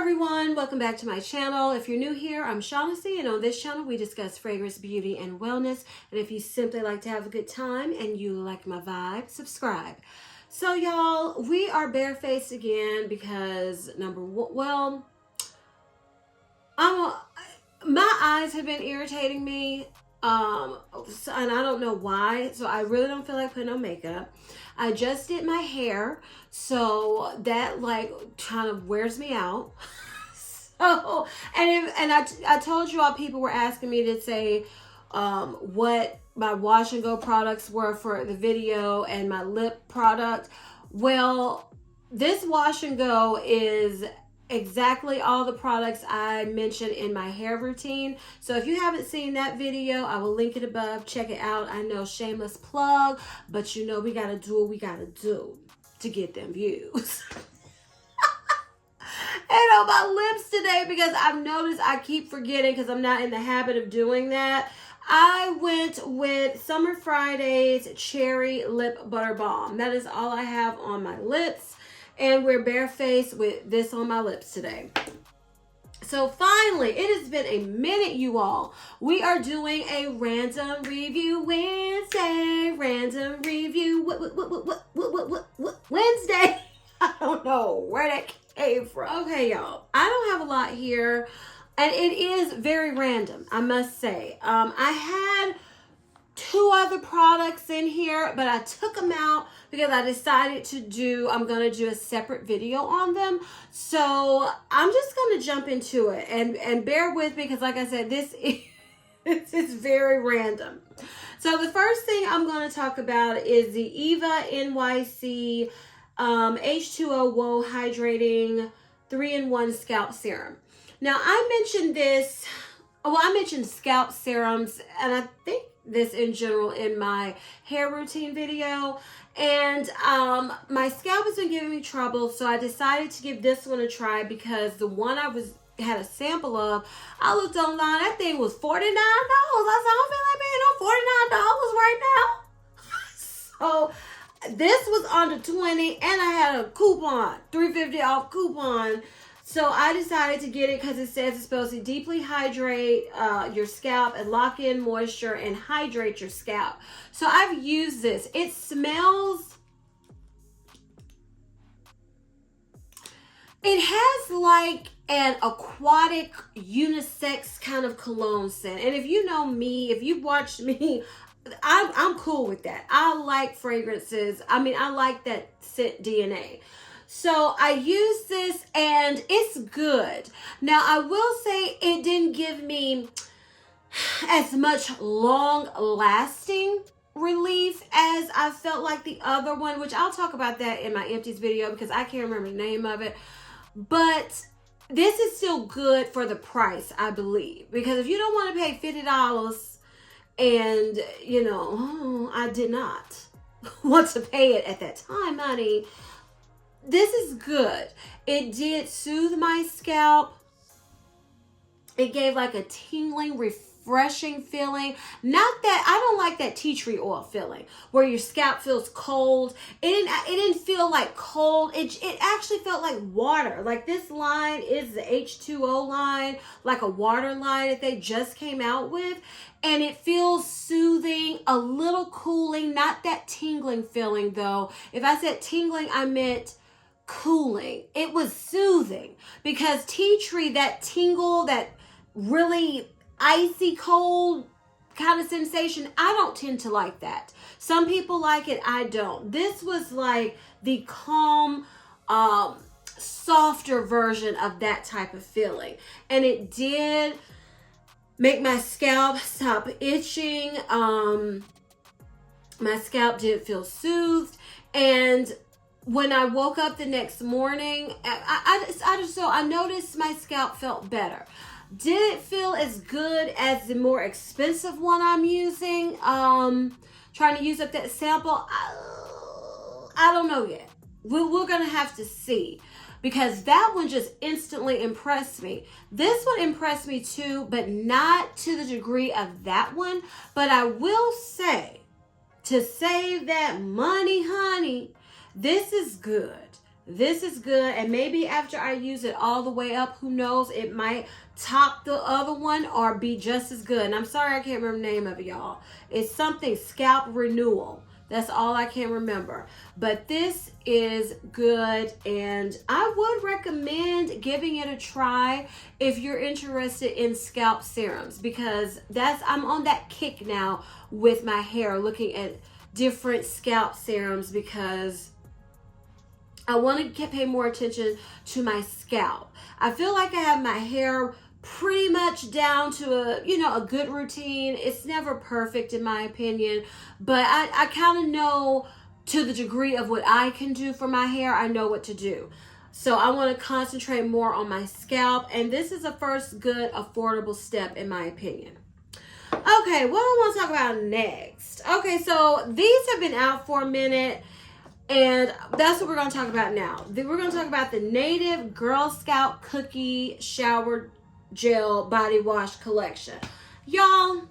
everyone, welcome back to my channel. If you're new here, I'm Shaughnessy, and on this channel we discuss fragrance, beauty, and wellness. And if you simply like to have a good time and you like my vibe, subscribe. So y'all, we are barefaced again because my eyes have been irritating me, and I don't know why, so I really don't feel like putting on makeup. I just did my hair, so that like kind of wears me out. So, I told you all, people were asking me to say what my wash and go products were for the video and my lip product. Well, this wash and go is exactly all the products I mentioned in my hair routine. So if you haven't seen that video, I will link it above. Check it out. I know, shameless plug, but you know we gotta do what we gotta do to get them views. And on my lips today, because I've noticed I keep forgetting because I'm not in the habit of doing that, I went with Summer Friday's Cherry Lip Butter Balm. That is all I have on my lips. And we're barefaced with this on my lips today. So finally, it has been a minute, you all. We are doing a random review Wednesday. Random review Wednesday. I don't know where that came from. Okay, y'all. I don't have a lot here. And it is very random, I must say. I had 2 other products in here, but I took them out because I decided I'm going to do a separate video on them. So I'm just going to jump into it and bear with me because, like I said, this is very random. So the first thing I'm going to talk about is the Eva NYC H2O Whoa Hydrating 3-in-1 Scalp Serum. Now, I mentioned scalp serums, and I think this in general in my hair routine video, and my scalp has been giving me trouble, so I decided to give this one a try because the one I had a sample of, I looked online, that thing was $49. I said, I don't feel like paying no $49 right now. So this was under 20, and I had a coupon, $3.50 off coupon. So I decided to get it because it says it's supposed to deeply hydrate your scalp and lock in moisture and hydrate your scalp. So I've used this. It smells, it has like an aquatic unisex kind of cologne scent. And if you know me, if you've watched me, I'm cool with that. I like fragrances. I mean, I like that scent DNA. So I use this and it's good. Now I will say it didn't give me as much long lasting relief as I felt like the other one, which I'll talk about that in my empties video because I can't remember the name of it. But this is still good for the price, I believe. Because if you don't want to pay $50 and, you know, I did not want to pay it at that time, honey. This is good. It did soothe my scalp. It gave like a tingling, refreshing feeling. Not that, I don't like that tea tree oil feeling where your scalp feels cold. It didn't feel like cold. It actually felt like water. Like this line is the H2O line, like a water line that they just came out with. And it feels soothing, a little cooling, not that tingling feeling though. If I said tingling, I meant cooling. It was soothing because tea tree, that tingle, that really icy cold kind of sensation, I don't tend to like that. Some people like it, I don't. This was like the calm, softer version of that type of feeling. And it did make my scalp stop itching. My scalp did feel soothed. And when I woke up the next morning, I noticed my scalp felt better. Did it feel as good as the more expensive one I'm using? Trying to use up that sample? I don't know yet. We're going to have to see. Because that one just instantly impressed me. This one impressed me too, but not to the degree of that one. But I will say, to save that money, honey, this is good. This is good. And maybe after I use it all the way up, who knows, it might top the other one or be just as good. And I'm sorry I can't remember the name of it, y'all. It's something Scalp Renewal. That's all I can remember. But this is good, and I would recommend giving it a try if you're interested in scalp serums, because I'm on that kick now with my hair, looking at different scalp serums, because I want to pay more attention to my scalp. I feel like I have my hair pretty much down to a good routine. It's never perfect in my opinion, but I kind of know to the degree of what I can do for my hair. I know what to do. So I want to concentrate more on my scalp, and this is a first good affordable step in my opinion. Okay, what do I want to talk about next? Okay, so these have been out for a minute, and that's what we're going to talk about now. We're going to talk about the Native Girl Scout Cookie Shower Gel Body Wash Collection. Y'all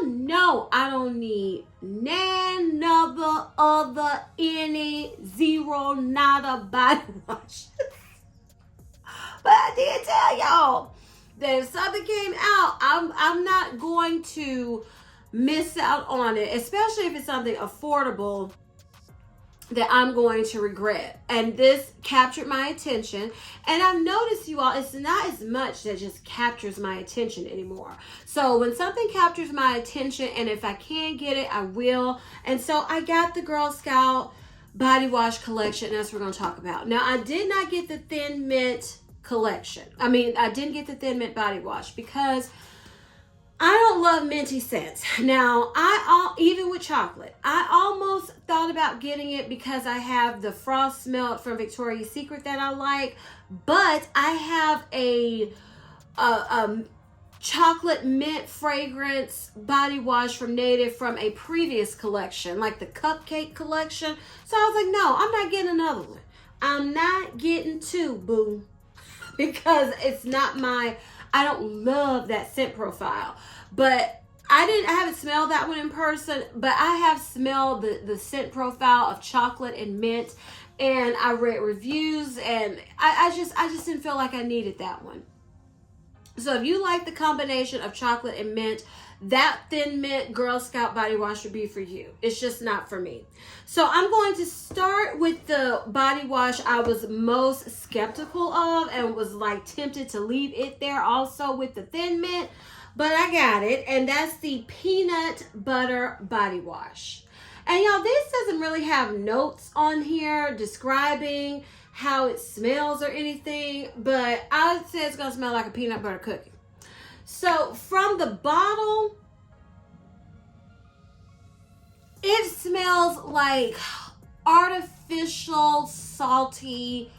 know I don't need any zero nada body wash. But I did tell y'all that if something came out, I'm not going to miss out on it, especially if it's something affordable that I'm going to regret. And this captured my attention, and I've noticed, you all, it's not as much that just captures my attention anymore. So when something captures my attention, and if I can get it, I will. And so I got the Girl Scout Body Wash Collection, and that's what we're going to talk about. Now, I did not get the Thin Mint collection. I didn't get the Thin Mint body wash because I don't love minty scents. Now, even with chocolate, I almost thought about getting it because I have the Frost Melt from Victoria's Secret that I like, but I have a chocolate mint fragrance body wash from Native from a previous collection, like the Cupcake collection. So I was like, no, I'm not getting another one. I'm not getting two, boo, because it's not I don't love that scent profile. But I haven't smelled that one in person, but I have smelled the scent profile of chocolate and mint, and I read reviews, and I just didn't feel like I needed that one. So if you like the combination of chocolate and mint, that Thin Mint Girl Scout body wash would be for you. It's just not for me. So I'm going to start with the body wash I was most skeptical of and was like tempted to leave it there also with the Thin Mint, but I got it, and that's the Peanut Butter Body Wash. And y'all, this doesn't really have notes on here describing how it smells or anything, but I would say it's gonna smell like a peanut butter cookie. So from the bottle, it smells like artificial salty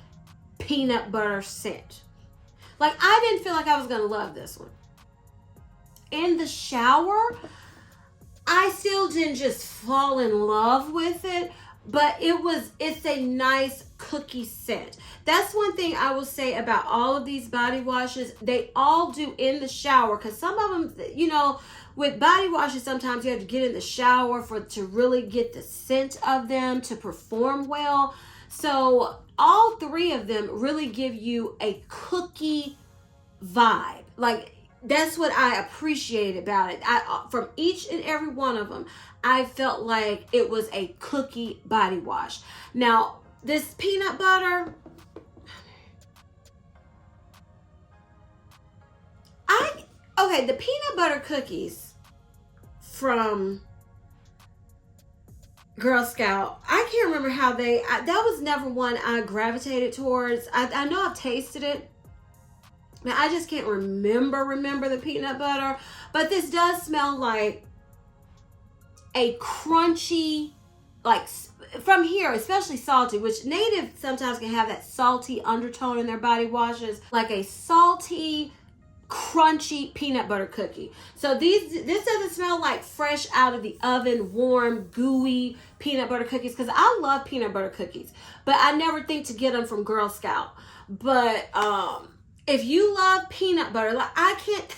peanut butter scent. Like, I didn't feel like I was gonna love this one. In the shower, I still didn't just fall in love with it, but it's a nice cookie scent. That's one thing I will say about all of these body washes. They all do in the shower, because some of them, with body washes, sometimes you have to get in the shower to really get the scent of them to perform well. So all three of them really give you a cookie vibe. Like, that's what I appreciate about it. From each and every one of them, I felt like it was a cookie body wash. Now, this peanut butter, the peanut butter cookies from Girl Scout, I can't remember how that was never one I gravitated towards. I know I've tasted it. Now, I just can't remember the peanut butter, but this does smell like a crunchy, like from here, especially salty, which Native sometimes can have that salty undertone in their body washes, like a salty, crunchy peanut butter cookie. So this doesn't smell like fresh out of the oven, warm, gooey peanut butter cookies, because I love peanut butter cookies, but I never think to get them from Girl Scout. But if you love peanut butter, like I can't,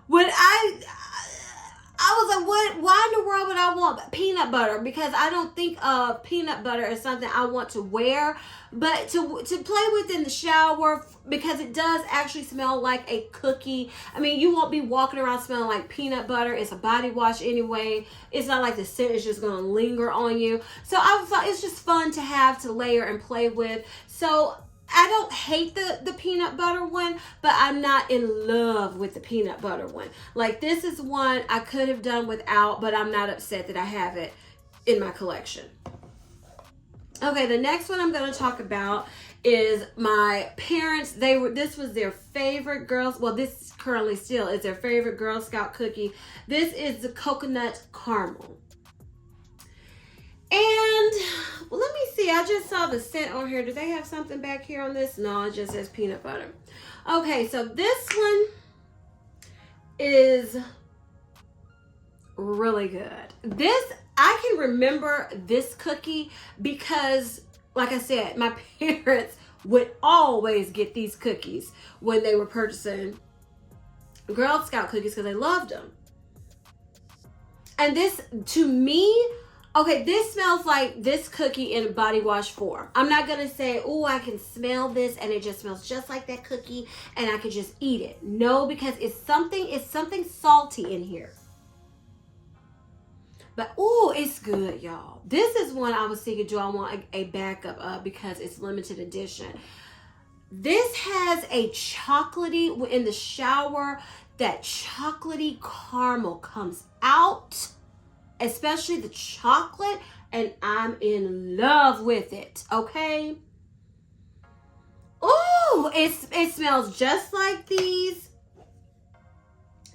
when I I was like, what? Why in the world would I want peanut butter? Because I don't think of peanut butter as something I want to wear, but to play with in the shower, because it does actually smell like a cookie. I mean, you won't be walking around smelling like peanut butter. It's a body wash anyway. It's not like the scent is just going to linger on you. So I thought it's just fun to have to layer and play with. So I don't hate the peanut butter one, but I'm not in love with the peanut butter one. Like, this is one I could have done without, but I'm not upset that I have it in my collection. Okay, the next one I'm going to talk about is my parents. This was their favorite this currently still is their favorite Girl Scout cookie. This is the coconut caramel. And let me see, I just saw the scent on here. Do they have something back here on this? No, it just says peanut butter. Okay, so this one is really good. I can remember this cookie because, like I said, my parents would always get these cookies when they were purchasing Girl Scout cookies because they loved them. And this, to me, okay, this smells like this cookie in body wash form. I'm not going to say, oh, I can smell this and it just smells just like that cookie and I could just eat it. No, because it's something salty in here. But, oh, it's good, y'all. This is one I was thinking, do I want a backup of because it's limited edition. This has a chocolatey, in the shower, that chocolatey caramel comes out, especially the chocolate, and I'm in love with it, okay? Oh, it smells just like these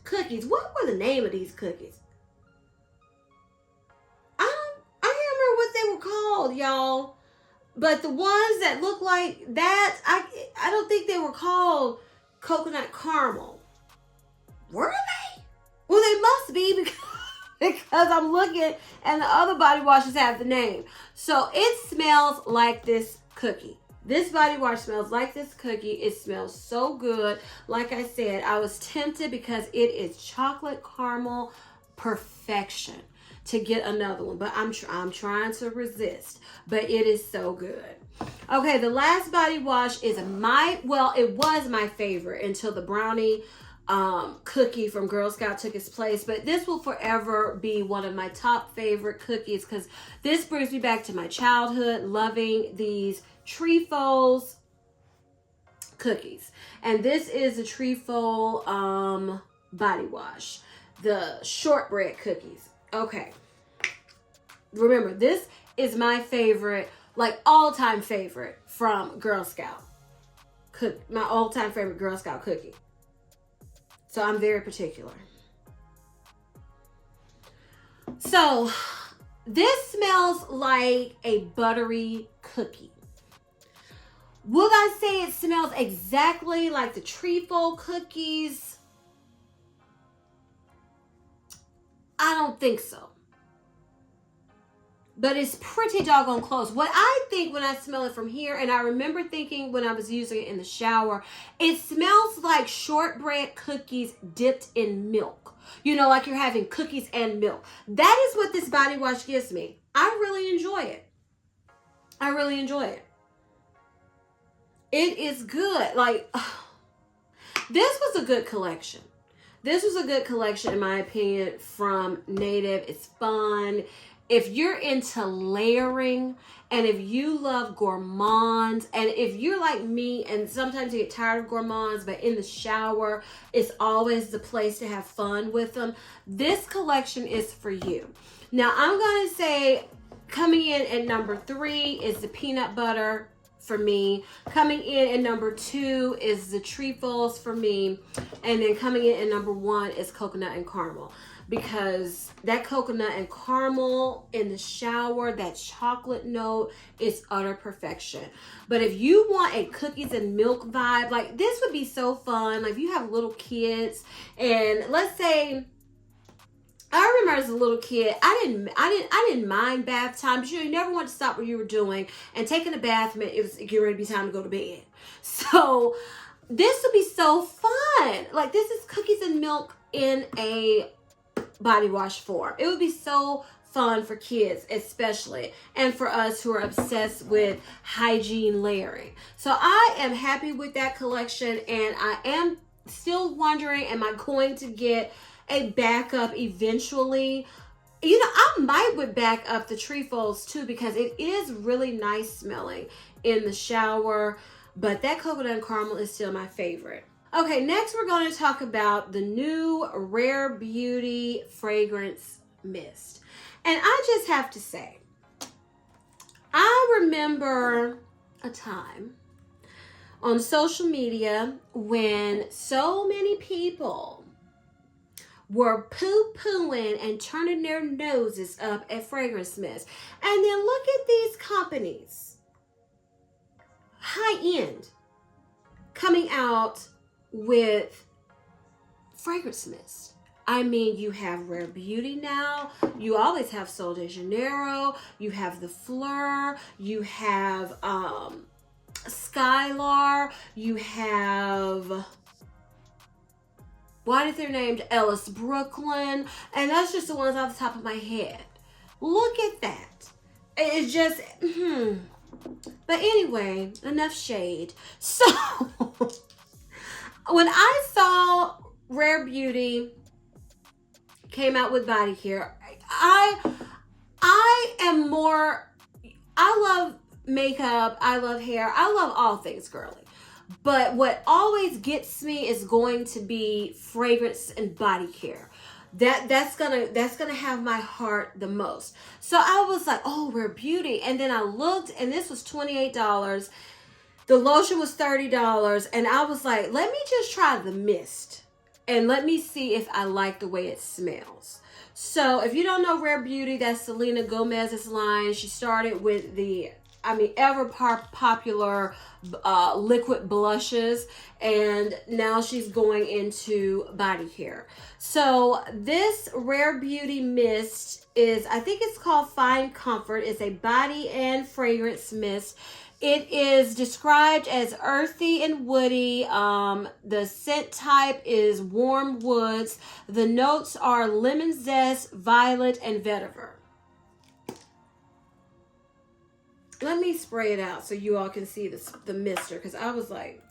cookies. What were the name of these cookies? I can't remember what they were called, y'all. But the ones that look like that, I don't think they were called coconut caramel. Were they? Well, they must be because I'm looking and the other body washes have the name. So it smells like this cookie. This body wash smells like this cookie. It smells so good. Like I said, I was tempted because it is chocolate caramel perfection to get another one, but I'm trying to resist, but it is so good. Okay, the last body wash is it was my favorite until the brownie cookie from Girl Scout took its place, but this will forever be one of my top favorite cookies because this brings me back to my childhood, loving these Trefoil's cookies. And this is a Trefoil body wash, the shortbread cookies. Okay, remember, this is my favorite, like all-time favorite from Girl Scout. My all-time favorite Girl Scout cookie. So I'm very particular. So this smells like a buttery cookie. Would I say it smells exactly like the Trefoil cookies? I don't think so. But it's pretty doggone close. What I think when I smell it from here, and I remember thinking when I was using it in the shower, it smells like shortbread cookies dipped in milk. You know, like you're having cookies and milk. That is what this body wash gives me. I really enjoy it. I really enjoy it. It is good. Like, this was a good collection. This was a good collection, in my opinion, from Native. It's fun. If you're into layering, and if you love gourmands, and if you're like me, and sometimes you get tired of gourmands, but in the shower, it's always the place to have fun with them, this collection is for you. Now, I'm going to say, coming in at number 3 is the peanut butter for me. Coming in at number 2 is the Trefoils for me. And then coming in at number 1 is coconut and caramel. Because that coconut and caramel in the shower, that chocolate note, is utter perfection. But if you want a cookies and milk vibe, like this would be so fun. Like if you have little kids, and let's say, I remember as a little kid, I didn't mind bath time, but you never want to stop what you were doing, and taking a bath meant it was getting ready to be time to go to bed. So this would be so fun. Like this is cookies and milk in a body wash form. It would be so fun for kids especially, and for us who are obsessed with hygiene layering. So I am happy with that collection, and I am still wondering, am I going to get a backup eventually? You know, I might would back up the trefoils too, because it is really nice smelling in the shower, but that coconut and caramel is still my favorite. Okay, next we're going to talk about the new Rare Beauty fragrance mist. And I just have to say, I remember a time on social media when so many people were poo-pooing and turning their noses up at fragrance mist. And then look at these companies, high-end, coming out with fragrance mist. I mean, you have Rare Beauty now. You always have Sol de Janeiro. You have the Fleur. You have Skylar. You have, what is their name? Ellis Brooklyn. And that's just the ones off the top of my head. Look at that. It's just, But anyway, enough shade. So, when I saw Rare Beauty came out with body care, I am more, I love makeup, I love hair, I love all things girly. But what always gets me is going to be fragrance and body care. That's gonna have my heart the most. So I was like, oh, Rare Beauty. And then I looked, and this was $28. The lotion was $30. And I was like, let me just try the mist. And let me see if I like the way it smells. So if you don't know Rare Beauty, that's Selena Gomez's line. She started with the, ever popular liquid blushes, and now she's going into body care. So this Rare Beauty mist is, I think it's called Fine Comfort. It's a body and fragrance mist. It is described as earthy and woody. The scent type is warm woods. The notes are lemon zest, violet, and vetiver. Let me spray it out so you all can see the mister, because I was like,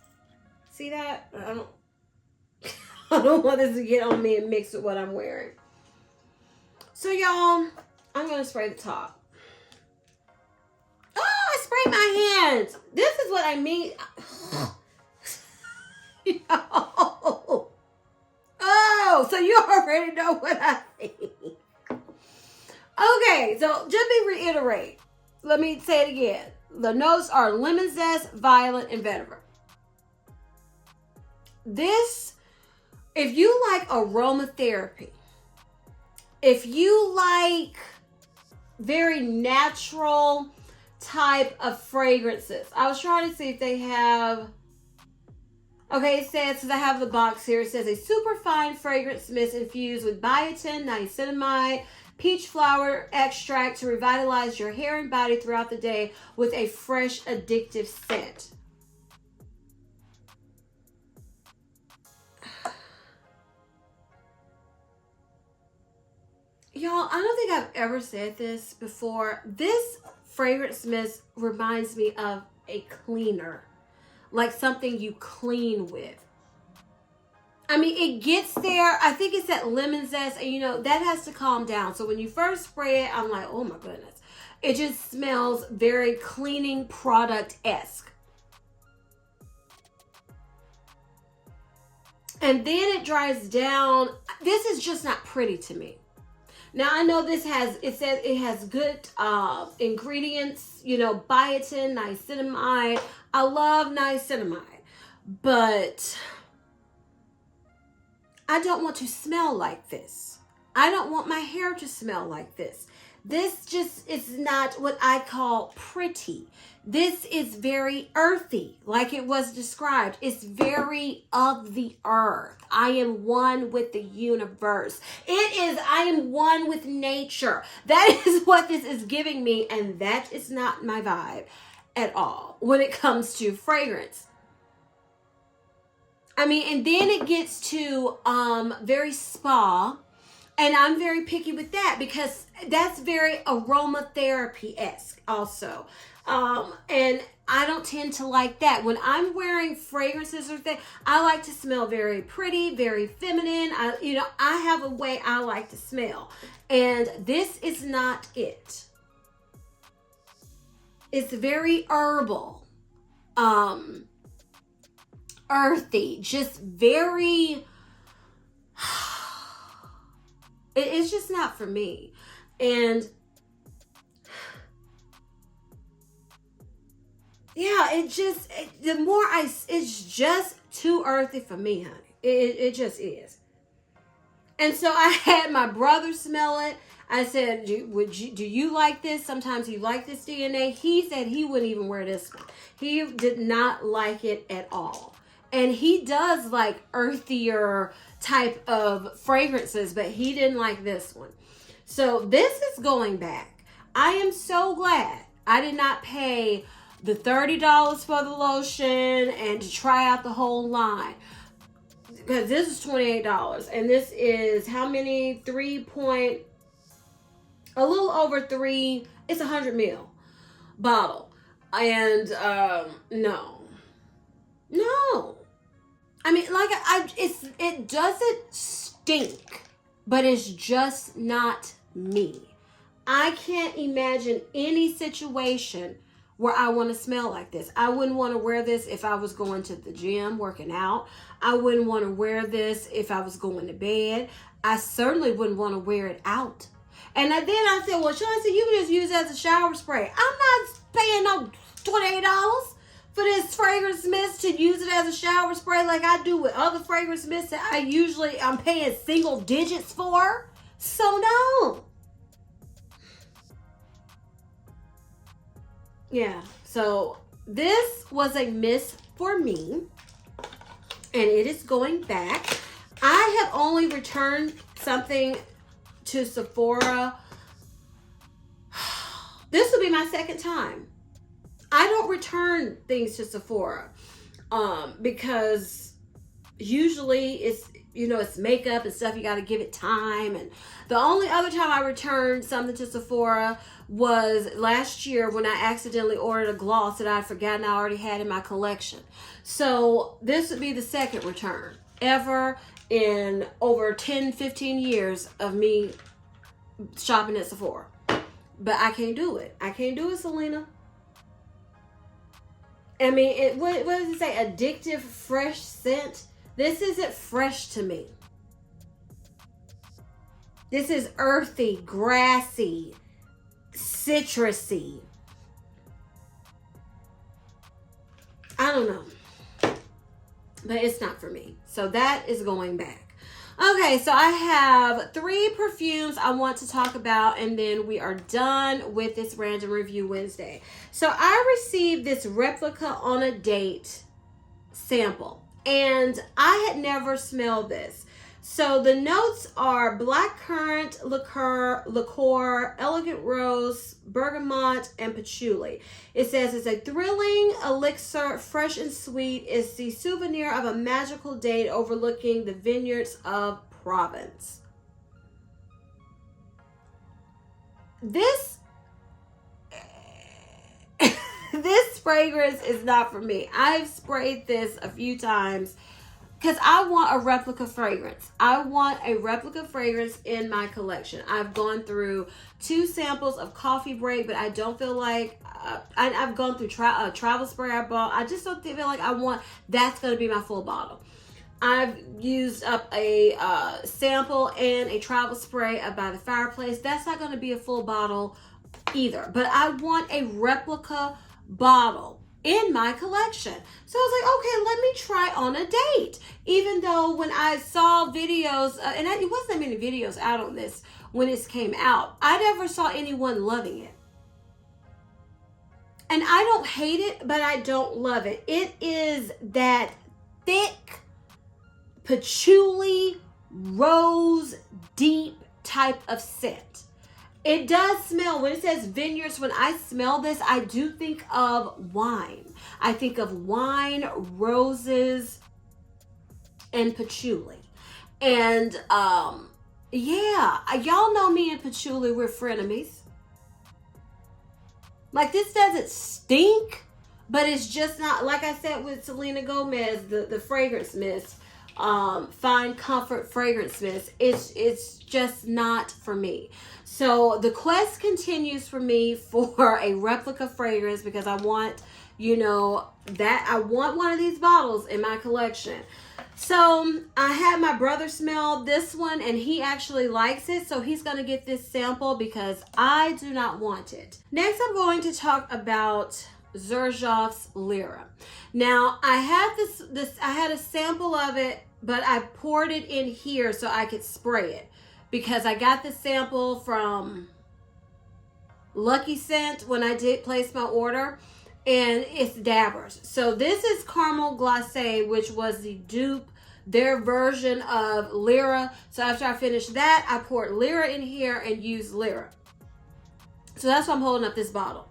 see that? I don't want this to get on me and mix with what I'm wearing. So y'all, I'm going to spray the top. Spray my hands. This is what I mean. Oh, so you already know what I think. Okay, so just to reiterate, let me say it again. The notes are lemon zest, violet, and vetiver. This, if you like aromatherapy, if you like very natural type of fragrances. I was trying to see if they have, okay, it says, because I have the box here, it says a super fine fragrance mist infused with biotin, niacinamide, peach flower extract to revitalize your hair and body throughout the day with a fresh, addictive scent. Y'all, I don't think I've ever said this before. This fragrance mist reminds me of a cleaner, like something you clean with. It gets there. I think it's that lemon zest, and that has to calm down. So when you first spray it, I'm like, oh my goodness. It just smells very cleaning product-esque. And then it dries down. This is just not pretty to me. Now, I know it says it has good ingredients, biotin, niacinamide. I love niacinamide, but I don't want to smell like this. I don't want my hair to smell like this. This just is not what I call pretty. This is very earthy, like it was described. It's very of the earth. I am one with the universe. I am one with nature. That is what this is giving me, and that is not my vibe at all when it comes to fragrance. And then it gets to very spa. And I'm very picky with that because that's very aromatherapy-esque also. And I don't tend to like that. When I'm wearing fragrances or things, I like to smell very pretty, very feminine. I have a way I like to smell. And this is not it. It's very herbal. Earthy, just very it's just not for me. And yeah, it's just too earthy for me, honey. It just is. And so I had my brother smell it. I said, do you like this? Sometimes you like this DNA. He said he wouldn't even wear this one. He did not like it at all. And he does like earthier type of fragrances, but he didn't like this one. So this is going back. I am so glad I did not pay the $30 for the lotion and to try out the whole line. Because this is $28. And this is how many? A little over 3. It's 100 ml bottle. And no. I mean, like it doesn't stink, but it's just not me. I can't imagine any situation where I want to smell like this. I wouldn't want to wear this if I was going to the gym, working out. I wouldn't want to wear this if I was going to bed. I certainly wouldn't want to wear it out. And then I said, well, Shaughnessy, you can just use it as a shower spray. I'm not paying no $28 for this fragrance mist to use it as a shower spray like I do with other fragrance mists that I'm paying single digits for. So no. Yeah, so this was a miss for me, and it is going back. I have only returned something to Sephora. This will be my second time. I don't return things to Sephora because usually it's makeup and stuff. You got to give it time. And the only other time I returned something to Sephora was last year when I accidentally ordered a gloss that I'd forgotten I already had in my collection. So this would be the second return ever in over 10, 15 years of me shopping at Sephora. But I can't do it. I can't do it, Selena. I mean, what does it say? Addictive fresh scent. This isn't fresh to me. This is earthy, grassy, citrusy. I don't know. But it's not for me. So that is going back. Okay, so I have 3 perfumes I want to talk about, and then we are done with this Random Review Wednesday. So I received this Replica on a Date sample, and I had never smelled this. So the notes are blackcurrant, liqueur, elegant rose, bergamot, and patchouli. It says it's a thrilling elixir, fresh and sweet. It's the souvenir of a magical date overlooking the vineyards of Provence. This fragrance is not for me. I've sprayed this a few times because I want a replica fragrance. I want a replica fragrance in my collection. I've gone through 2 samples of Coffee Break, but I don't feel like I've gone through travel spray I bought. I just don't feel like that's going to be my full bottle. I've used up a sample and a travel spray by the fireplace. That's not going to be a full bottle either. But I want a replica bottle in my collection. So I was like, okay, let me try on a date. Even though when I saw videos, it wasn't that many videos out on this when this came out, I never saw anyone loving it. And I don't hate it, but I don't love it. It is that thick, patchouli, rose, deep type of scent. It does smell, when it says vineyards, when I smell this, I do think of wine. I think of wine, roses, and patchouli. And Yeah, y'all know me and Patchouli, we're frenemies. Like, this doesn't stink, but it's just not, like I said with Selena Gomez, the fragrance mist, Fine Comfort fragrance mist. It's just not for me. So the quest continues for me for a replica fragrance, because I want, that I want one of these bottles in my collection. So I had my brother smell this one, and he actually likes it, so he's going to get this sample because I do not want it. Next, I'm going to talk about Xerjoff's Lyra. Now, I had a sample of it, but I poured it in here so I could spray it, because I got the sample from Lucky Scent when I did place my order, and it's dabbers. So this is Caramel Glacé, which was the dupe, their version of Lyra. So after I finished that, I poured Lyra in here and used Lyra. So that's why I'm holding up this bottle.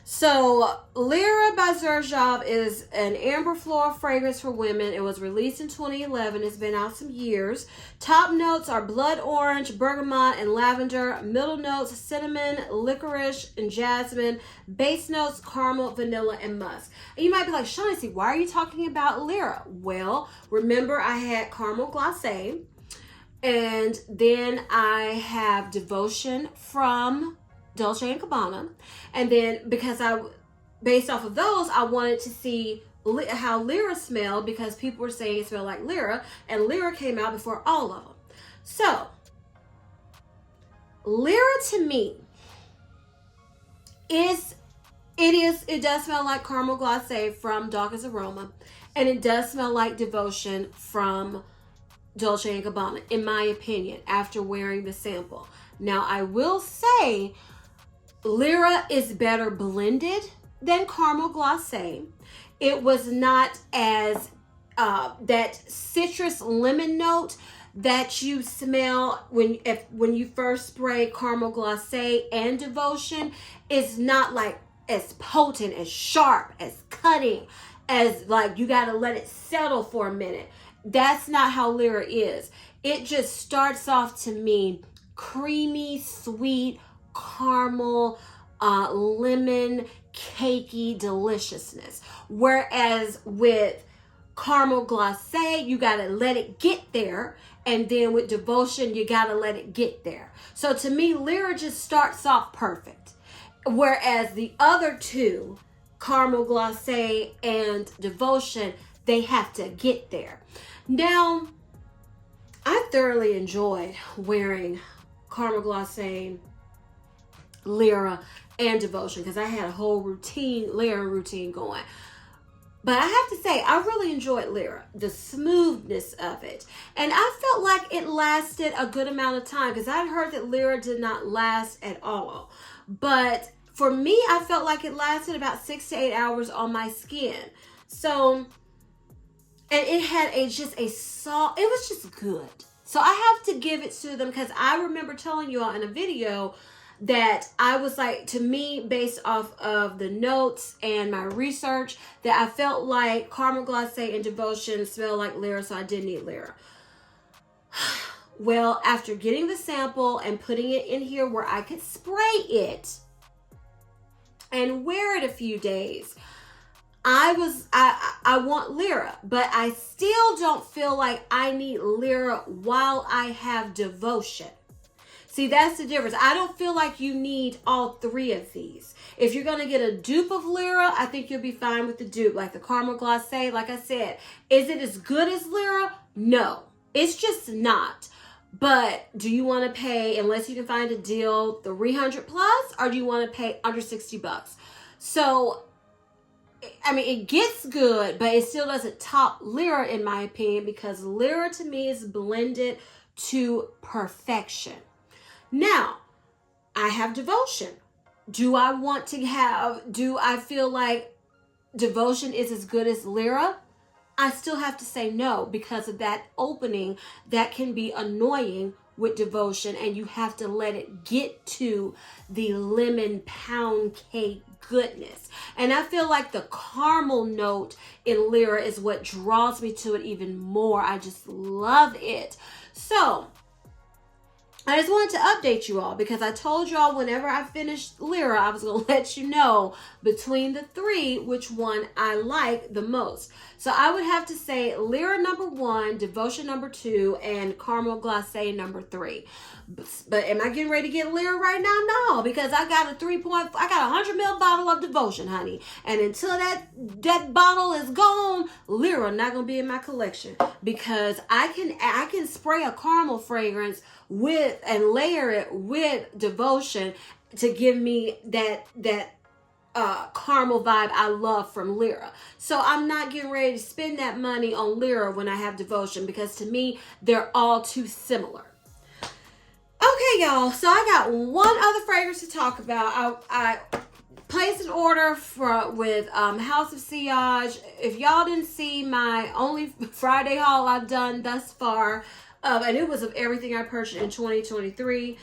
So Lyra by Xerjoff is an amber floral fragrance for women. It was released in 2011. It's been out some years. Top notes are blood orange, bergamot, and lavender. Middle notes, cinnamon, licorice, and jasmine. Base notes, caramel, vanilla, and musk. And you might be like, Shaughnessy, why are you talking about Lyra? Well, remember I had Caramel Glacé, and then I have Devotion from Dolce & Gabbana, and then because based off of those, I wanted to see how Lyra smelled, because people were saying it smelled like Lyra, and Lyra came out before all of them. So Lyra to me it does smell like Caramel Glacé from Dawkins Aroma, and it does smell like Devotion from Dolce & Gabbana, in my opinion, after wearing the sample. Now, I will say Lyra is better blended than Caramel Glacé. It was not as that citrus lemon note that you smell when you first spray Caramel Glacé and Devotion is not like as potent, as sharp, as cutting, as like you gotta let it settle for a minute. That's not how Lyra is. It just starts off to me creamy, sweet, caramel, lemon, cakey deliciousness. Whereas with Caramel Glacé, you gotta let it get there, and then with Devotion, you gotta let it get there. So to me, Lyra just starts off perfect. Whereas the other two, Caramel Glacé and Devotion, they have to get there. Now, I thoroughly enjoyed wearing Caramel Glacé, Lyra, and Devotion, because I had a whole Lyra routine going. But I have to say, I really enjoyed Lyra, the smoothness of it. And I felt like it lasted a good amount of time, because I'd heard that Lyra did not last at all. But for me, I felt like it lasted about 6 to 8 hours on my skin. So, and it had it was just good. So I have to give it to them, because I remember telling you all in a video that I was like, to me, based off of the notes and my research, that I felt like Caramel Glacé and Devotion smell like Lyra, so I did need Lyra. Well, after getting the sample and putting it in here where I could spray it and wear it a few days, I want Lyra, but I still don't feel like I need Lyra while I have Devotion. See, that's the difference. I don't feel like you need all three of these. If you're going to get a dupe of Lyra, I think you'll be fine with the dupe. Like the Caramel Glacé, like I said, is it as good as Lyra? No, it's just not. But do you want to pay, unless you can find a deal, $300 plus, or do you want to pay under $60? So, I mean, it gets good, but it still doesn't top Lyra in my opinion, because Lyra to me is blended to perfection. Now, I have Devotion. Do I feel like Devotion is as good as Lyra? I still have to say no, because of that opening that can be annoying with Devotion, and you have to let it get to the lemon pound cake goodness. And I feel like the caramel note in Lyra is what draws me to it even more. I just love it. So I just wanted to update you all because I told y'all whenever I finished Lyra, I was going to let you know between the three which one I like the most. So I would have to say Lyra number 1, Devotion number 2, and Caramel Glacé number 3. But am I getting ready to get Lyra right now? No, because I got a 100 ml bottle of Devotion, honey. And until that bottle is gone, Lyra not going to be in my collection because I can spray a caramel fragrance with and layer it with Devotion to give me that caramel vibe I love from Lyra. So I'm not getting ready to spend that money on Lyra when I have Devotion because to me they're all too similar. Okay, y'all, so I got one other fragrance to talk about. I placed an order with House of Sillage. If y'all didn't see my only Friday haul I've done thus far, and it was of everything I purchased in 2023.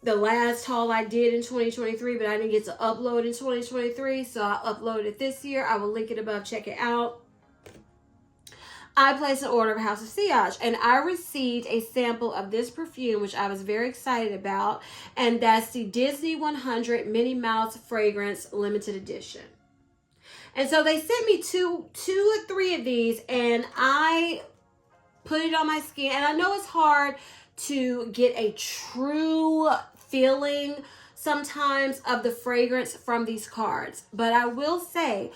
The last haul I did in 2023, but I didn't get to upload in 2023, so I uploaded it this year. I will link it above. Check it out. I placed an order of House of Sillage, and I received a sample of this perfume, which I was very excited about, and that's the Disney 100 Minnie Mouse Fragrance Limited Edition. And so they sent me two or three of these, and I put it on my skin, and I know it's hard to get a true feeling sometimes of the fragrance from these cards, but I will say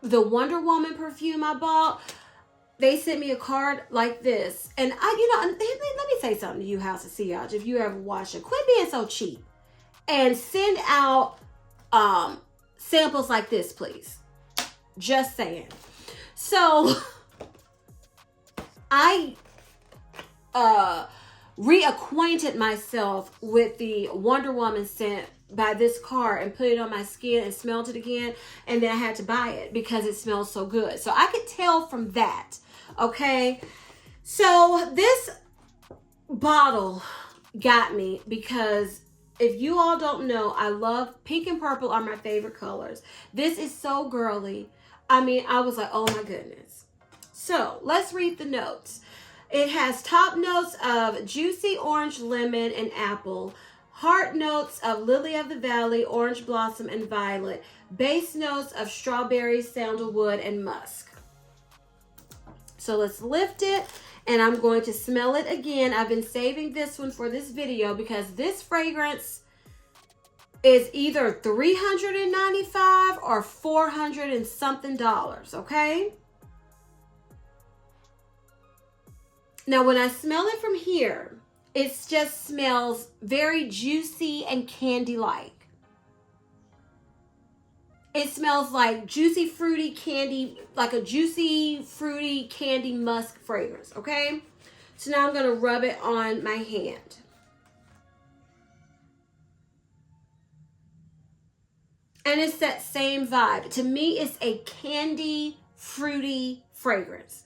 the Wonder Woman perfume I bought, they sent me a card like this, and let me say something to you, House of Sillage, if you ever watch it, quit being so cheap and send out samples like this, please. Just saying. So I reacquainted myself with the Wonder Woman scent by this card and put it on my skin and smelled it again, and then I had to buy it because it smells so good. So I could tell from that. Okay, so this bottle got me because if you all don't know, I love pink and purple are my favorite colors. This is so girly. I mean, I was like, oh my goodness. So let's read the notes. It has top notes of juicy orange, lemon, and apple. Heart notes of lily of the valley, orange blossom, and violet. Base notes of strawberry, sandalwood, and musk. So let's lift it, and I'm going to smell it again. I've been saving this one for this video because this fragrance is either $395 or $400 and something, okay? Now, when I smell it from here, it just smells very juicy and candy-like. It smells like juicy, fruity candy, like a juicy, fruity candy musk fragrance, okay? So now I'm going to rub it on my hand. And it's that same vibe. To me, it's a candy, fruity fragrance.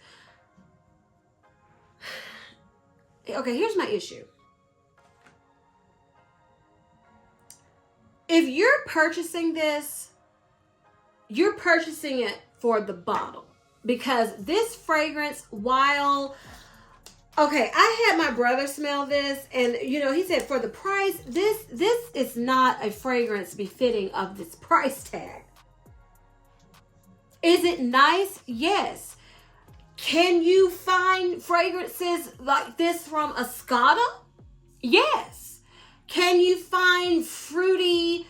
Okay, here's my issue. If you're purchasing this, you're purchasing it for the bottle. Because this fragrance, while... Okay, I had my brother smell this, and, he said for the price, this is not a fragrance befitting of this price tag. Is it nice? Yes. Can you find fragrances like this from Escada? Yes. Can you find fruity,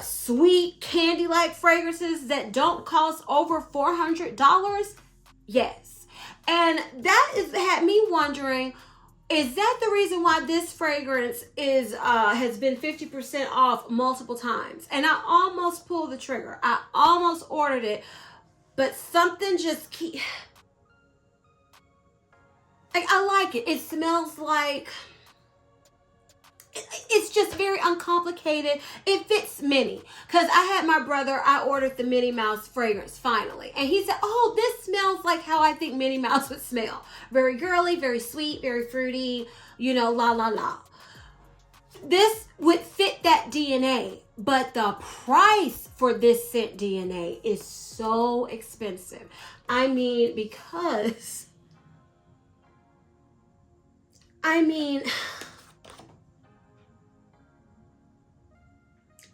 sweet, candy-like fragrances that don't cost over $400? Yes. And that had me wondering, is that the reason why this fragrance has been 50% off multiple times? And I almost pulled the trigger. I almost ordered it, but something just I like it. It smells like... It's just very uncomplicated. It fits Minnie. Because I had my brother, I ordered the Minnie Mouse fragrance finally. And he said, oh, this smells like how I think Minnie Mouse would smell. Very girly, very sweet, very fruity, la, la, la. This would fit that DNA. But the price for this scent DNA is so expensive. I mean, because... I mean,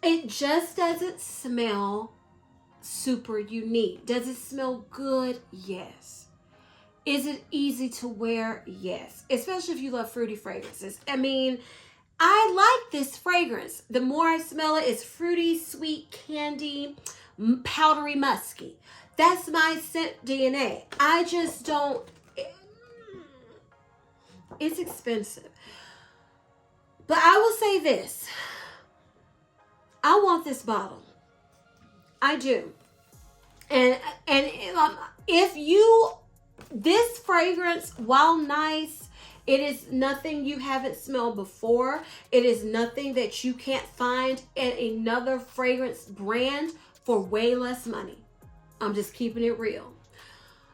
it just doesn't smell super unique. Does it smell good? Yes. Is it easy to wear? Yes. Especially if you love fruity fragrances. I mean, I like this fragrance. The more I smell it, it's fruity, sweet, candy, powdery, musky. That's my scent DNA. I just don't. It's expensive. But I will say this. I want this bottle. I do. And if you, this fragrance, while nice, it is nothing you haven't smelled before. It is nothing that you can't find at another fragrance brand for way less money. I'm just keeping it real.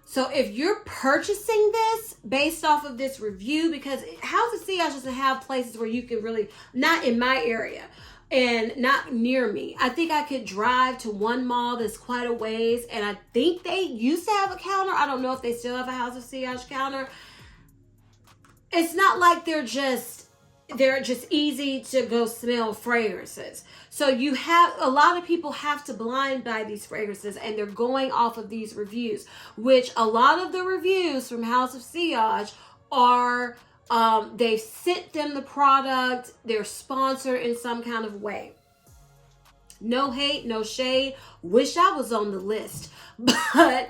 So if you're purchasing this based off of this review, because House of Sillage doesn't have places where you can really, not in my area and not near me. I think I could drive to one mall that's quite a ways, and I think they used to have a counter. I don't know if they still have a House of Sillage counter. It's not like they're just easy to go smell fragrances. So you have, a lot of people have to blind buy these fragrances, and they're going off of these reviews, which a lot of the reviews from House of Sillage are, they've sent them the product, they're sponsored in some kind of way. No hate, no shade. Wish I was on the list. But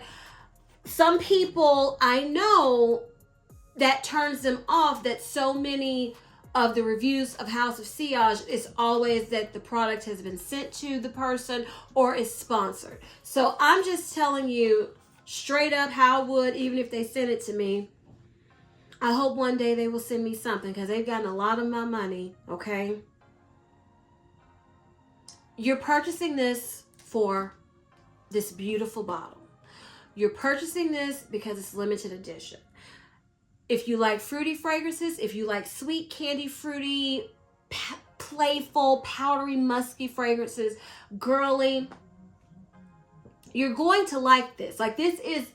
some people I know, that turns them off, that so many of the reviews of House of Sillage is always that the product has been sent to the person or is sponsored. So I'm just telling you straight up how I would, even if they sent it to me. I hope one day they will send me something, because they've gotten a lot of my money, okay? You're purchasing this for this beautiful bottle. You're purchasing this because it's limited edition. If you like fruity fragrances, if you like sweet, candy, fruity, playful, powdery, musky fragrances, girly, you're going to like this. Like, this is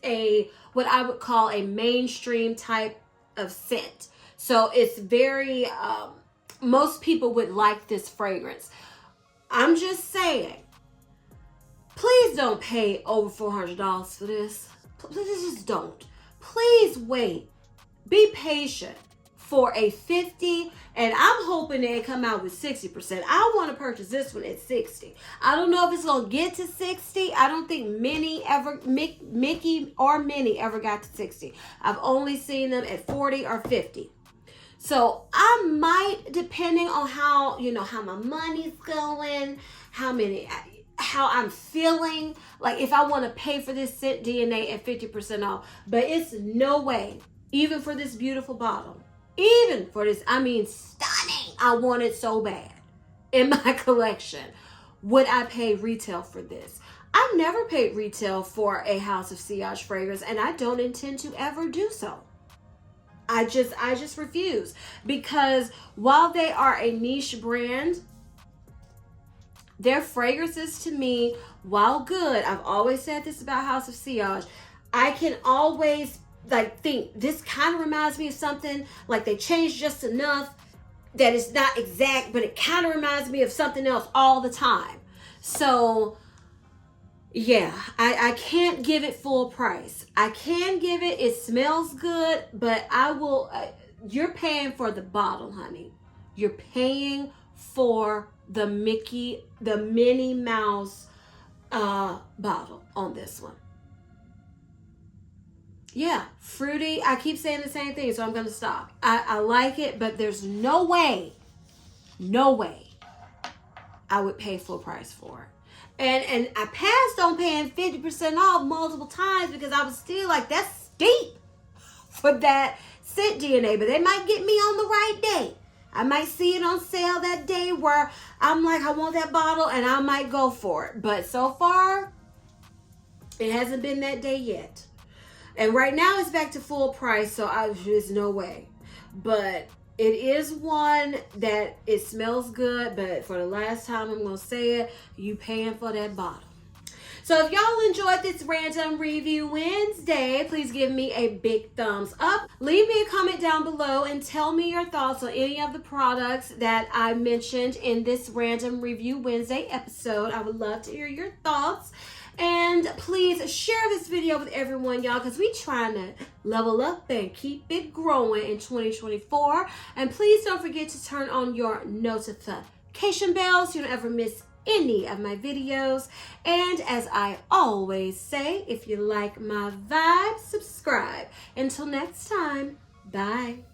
what I would call a mainstream type of scent. So it's very, most people would like this fragrance. I'm just saying, please don't pay over $400 for this. Please just don't. Please wait. Be patient for a 50, and I'm hoping they come out with 60%. I want to purchase this one at 60. I don't know if it's going to get to 60. I don't think Mickey or Minnie ever got to 60. I've only seen them at 40 or 50. So I might, depending on how, how my money's going, how I'm feeling, like if I want to pay for this scent DNA at 50% off. But it's no way, even for this beautiful bottle, even for this, stunning, I want it so bad in my collection, would I pay retail for this? I've never paid retail for a House of Sillage fragrance, and I don't intend to ever do so. I just refuse, because while they are a niche brand, their fragrances to me, while good, I've always said this about House of Sillage, I can always think this kind of reminds me of something, like they changed just enough that it's not exact, but it kind of reminds me of something else all the time. So yeah, I can't give it full price. I can give it smells good, but I will, you're paying for the bottle, honey. You're paying for the Minnie Mouse bottle on this one. Yeah, fruity. I keep saying the same thing, so I'm going to stop. I like it, but there's no way I would pay full price for it. And I passed on paying 50% off multiple times, because I was still like, that's steep for that scent DNA. But they might get me on the right day. I might see it on sale that day where I'm like, I want that bottle, and I might go for it. But so far, it hasn't been that day yet. And right now it's back to full price, so there's no way. But it is one that it smells good, but for the last time I'm going to say it, you paying for that bottle. So if y'all enjoyed this Random Review Wednesday, please give me a big thumbs up. Leave me a comment down below and tell me your thoughts on any of the products that I mentioned in this Random Review Wednesday episode. I would love to hear your thoughts. And please share this video with everyone, y'all, because we trying to level up and keep it growing in 2024. And please don't forget to turn on your notification bell so you don't ever miss any of my videos. And as I always say, if you like my vibe, subscribe. Until next time, bye.